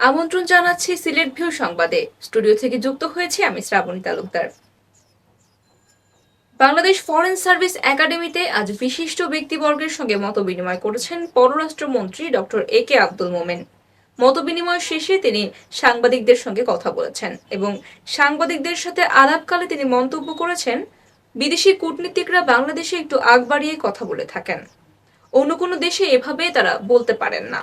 আমন্ত্রণ জানাচ্ছি সিলেট ভিউ সংবাদে। স্টুডিও থেকে যুক্ত হয়েছি আমি শ্রাবণী তালুকদার। বাংলাদেশ ফরেন সার্ভিস একাডেমিতে আজ বিশিষ্ট ব্যক্তিবর্গের সঙ্গে মতবিনিময় করেছেন পররাষ্ট্রমন্ত্রী ডক্টর এ কে আব্দুল মোমেন। মতবিনিময় শেষে তিনি সাংবাদিকদের সঙ্গে কথা বলেছেন এবং সাংবাদিকদের সাথে আলাপকালে তিনি মন্তব্য করেছেন, বিদেশি কূটনীতিকরা বাংলাদেশে একটু আগ বাড়িয়ে কথা বলে থাকেন, অন্য কোনো দেশে এভাবে তারা বলতে পারেন না।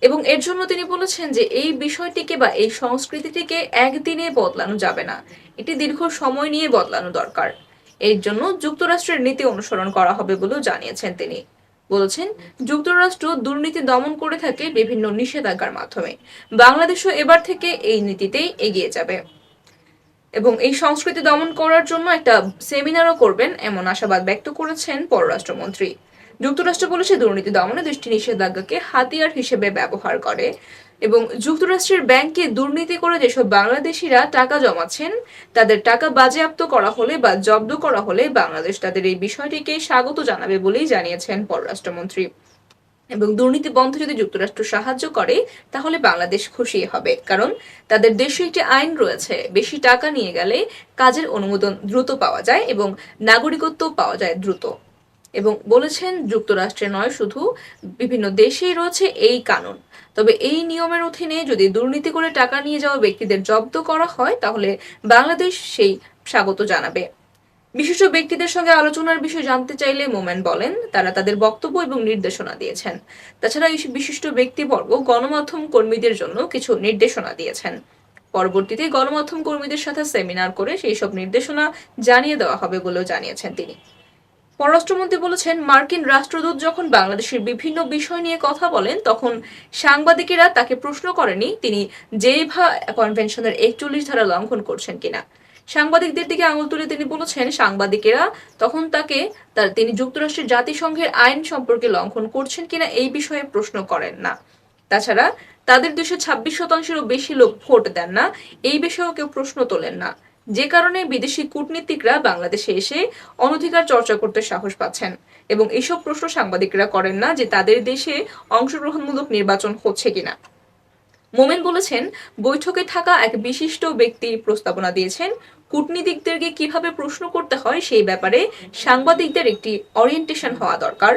এবং এর জন্য তিনি বলেছেন যে এই বিষয়টিকে বা এই সংস্কৃতিটিকে একদিনে বদলানো যাবে না, এটি দীর্ঘ সময় নিয়ে বদলানো দরকার। এর জন্য যুক্তরাষ্ট্রের নীতি অনুসরণ করা হবে বলেও জানিয়েছেন তিনি। বলেছেন, যুক্তরাষ্ট্র দুর্নীতি দমন করে থাকে বিভিন্ন নিষেধাজ্ঞার মাধ্যমে, বাংলাদেশও এবার থেকে এই নীতিতেই এগিয়ে যাবে এবং এই সংস্কৃতি দমন করার জন্য একটা সেমিনারও করবেন এমন আশাবাদ ব্যক্ত করেছেন পররাষ্ট্রমন্ত্রী। যুক্তরাষ্ট্র বলেছে, দুর্নীতি দমনে দেশটি নিষেধাজ্ঞাকে হাতিয়ার হিসেবে ব্যবহার করে এবং যুক্তরাষ্ট্রের ব্যাংকে দুর্নীতি করে যেসব বাংলাদেশিরা টাকা জমাচ্ছেন তাদের টাকা বাজেয়াপ্ত করা হলে বা জব্দ করা হলে বাংলাদেশ তাদের এই বিষয়টিকে স্বাগত জানাবে বলেই জানিয়েছেন পররাষ্ট্রমন্ত্রী। এবং দুর্নীতি বন্ধে যদি যুক্তরাষ্ট্র সাহায্য করে তাহলে বাংলাদেশ খুশি হবে, কারণ তাদের দেশে একটি আইন রয়েছে, বেশি টাকা নিয়ে গেলে কাজের অনুমোদন দ্রুত পাওয়া যায় এবং নাগরিকত্ব পাওয়া যায় দ্রুত। এবং বলেছেন, যুক্তরাষ্ট্রে নয়, শুধু বিভিন্ন দেশেই রয়েছে এই কানুন। তবে এই নিয়মের অধীনে যদি দুর্নীতি করে টাকা নিয়ে যাওয়া ব্যক্তিদের জব্দ করা হয় তাহলে বাংলাদেশ সেই স্বাগত জানাবে। বিশিষ্ট ব্যক্তিদের সঙ্গে আলোচনার বিষয় জানতে চাইলে মোমেন বলেন, তারা তাদের বক্তব্য এবং নির্দেশনা দিয়েছেন। তাছাড়া এই বিশিষ্ট ব্যক্তিবর্গ গণমাধ্যম কর্মীদের জন্য কিছু নির্দেশনা দিয়েছেন। পরবর্তীতে গণমাধ্যম কর্মীদের সাথে সেমিনার করে সেই সব নির্দেশনা জানিয়ে দেওয়া হবে বলেও জানিয়েছেন তিনি। পররাষ্ট্রমন্ত্রী বলেছেন, মার্কিন রাষ্ট্রদূত যখন বাংলাদেশের বিভিন্ন বিষয় নিয়ে কথা বলেন তখন সাংবাদিকেরা তাকে প্রশ্ন করেনি তিনি জেনেভা কনভেনশনের 41 ধারা লঙ্ঘন করছেন কিনা। সাংবাদিকদের দিকে আঙুল তুলে তিনি বলেছেন, সাংবাদিকেরা তখন তিনি যুক্তরাষ্ট্রের জাতিসংঘের আইন সম্পর্কে লঙ্ঘন করছেন কিনা এই বিষয়ে প্রশ্ন করেন না। তাছাড়া তাদের দেশে 26%-এরও বেশি লোক ভোট দেন না, এই বিষয়েও কেউ প্রশ্ন তোলেন না, যে কারণে বিদেশি কূটনীতিকরা বাংলাদেশে এসে অনধিকার চর্চা করতে সাহস পাচ্ছেন। এবং এইসব প্রশ্ন সাংবাদিকরা করেন না যে তাদের দেশে অংশগ্রহণমূলক নির্বাচন হচ্ছে কিনা। মোমেন বলেছেন, বৈঠকে থাকা এক বিশিষ্ট ব্যক্তি প্রস্তাবনা দিয়েছেন, কূটনীতিকদেরকে কিভাবে প্রশ্ন করতে হয় সেই ব্যাপারে সাংবাদিকদের একটি অরিয়েন্টেশন হওয়া দরকার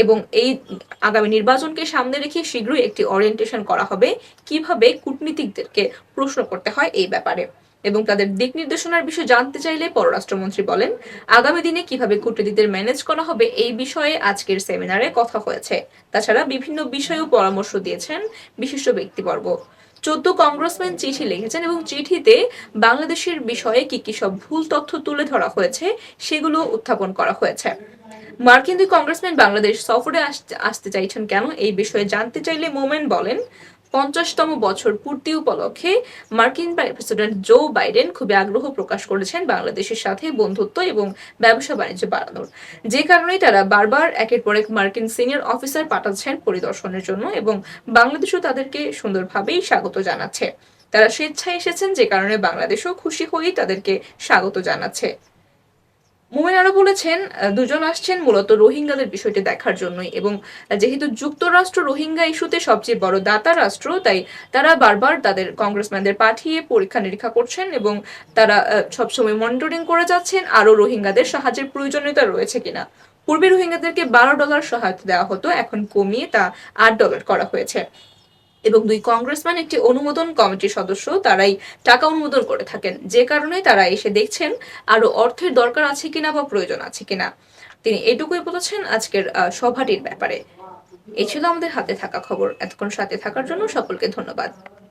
এবং এই আগামী নির্বাচনকে সামনে রেখে শীঘ্রই একটি অরিয়েন্টেশন করা হবে কিভাবে কূটনীতিকদেরকে প্রশ্ন করতে হয় এই ব্যাপারে। এবং তাদের দিক নির্দেশনার বিষয়ে জানতে চাইলে পররাষ্ট্রমন্ত্রী বলেন, আগামী দিনে কিভাবে কূটনীতিকদের ম্যানেজ করা হবে এই বিষয়ে আজকের সেমিনারে কথা হয়েছে। তাছাড়া বিভিন্ন বিষয়েও পরামর্শ দিয়েছেন বিশিষ্ট ব্যক্তিবর্গ। 14 কংগ্রেসম্যান চিঠি লিখেছেন এবং চিঠিতে বাংলাদেশের বিষয়ে কি কি সব ভুল তথ্য তুলে ধরা হয়েছে সেগুলো উত্থাপন করা হয়েছে। মার্কিন দুই কংগ্রেসম্যান বাংলাদেশ সফরে আসতে চাইছেন কেন এই বিষয়ে জানতে চাইলে মোমেন বলেন, 50তম বছর পূর্তি উপলক্ষে মার্কিন প্রেসিডেন্ট জো বাইডেন খুবই আগ্রহ প্রকাশ করেছেন বাংলাদেশের সাথে বন্ধুত্ব এবং ব্যবসা বাণিজ্য বাড়ানোর, যে কারণে তারা বারবার একের পর এক মার্কিন সিনিয়র অফিসার পাঠাচ্ছেন পরিদর্শনের জন্য এবং বাংলাদেশও তাদেরকে সুন্দরভাবেই স্বাগত জানাচ্ছে। তারা স্বেচ্ছায় এসেছেন, যে কারণে বাংলাদেশও খুশি হয়েই তাদেরকে স্বাগত জানাচ্ছে। মোমেন আরো বলেছেন, দুজন আসছেন মূলত রোহিঙ্গাদের বিষয়টি দেখার জন্যই এবং যেহেতু যুক্তরাষ্ট্র রোহিঙ্গা ইস্যুতে সবচেয়ে বড় দাতা রাষ্ট্র, তাই তারা বারবার তাদের কংগ্রেসম্যানদের পাঠিয়ে পরীক্ষা নিরীক্ষা করছেন এবং তারা সবসময় মনিটরিং করে যাচ্ছেন আরো রোহিঙ্গাদের সাহায্যের প্রয়োজনীয়তা রয়েছে কিনা। পূর্বে রোহিঙ্গাদেরকে $12 সহায়তা দেওয়া হতো, এখন কমিয়ে তা $8 করা হয়েছে। এবং দুই কংগ্রেসম্যান একটি অনুমোদন কমিটির সদস্য, তারাই টাকা অনুমোদন করে থাকেন, যে কারণে তারা এসে দেখছেন আরো অর্থের দরকার আছে কিনা বা প্রয়োজন আছে কিনা। তিনি এটুকুই বলেছেন আজকের সভাটির ব্যাপারে। এই ছিল আমাদের হাতে থাকা খবর। এতক্ষণ সাথে থাকার জন্য সকলকে ধন্যবাদ।